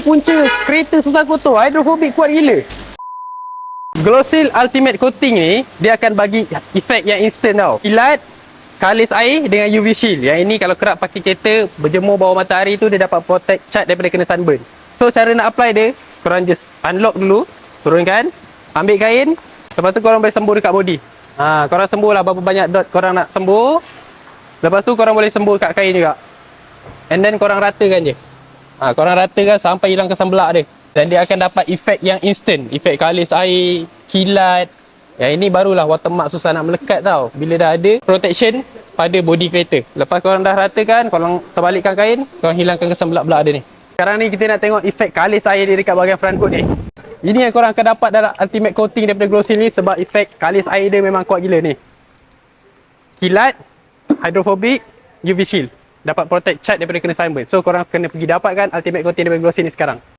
punca kereta susah kotor. Hydrophobic kuat gila. Glossil Ultimate Coating ni, dia akan bagi efek yang instant tau. Kilat, kalis air dengan UV shield. Yang ini kalau kerap pakai kereta, berjemur bawah matahari tu, dia dapat protect cat daripada kena sunburn. So cara nak apply dia, korang just unlock dulu, turunkan, ambil kain, lepas tu korang boleh sembur dekat body. Korang sembur lah berapa banyak dot korang nak sembur. Lepas tu korang boleh sembur kat kain juga. And then korang ratakan je. Korang ratakan sampai hilang kesembelak dia. Dan dia akan dapat efek yang instant. Efek kalis air, kilat. Yang ini barulah watermark susah nak melekat tau. Bila dah ada protection pada body kereta. Lepas korang dah ratakan, korang terbalikkan kain, korang hilangkan kesembelak-belak dia ni. Sekarang ni kita nak tengok efek kalis air dia dekat bahagian front hood ni. Ini yang korang akan dapat dalam Ultimate Coating daripada Glossil ni, sebab efek kalis air dia memang kuat gila ni. Kilat, hydrophobic, UV shield. Dapat protect cat daripada kena sunburn. So korang kena pergi dapatkan Ultimate Coating daripada Glossil ni sekarang.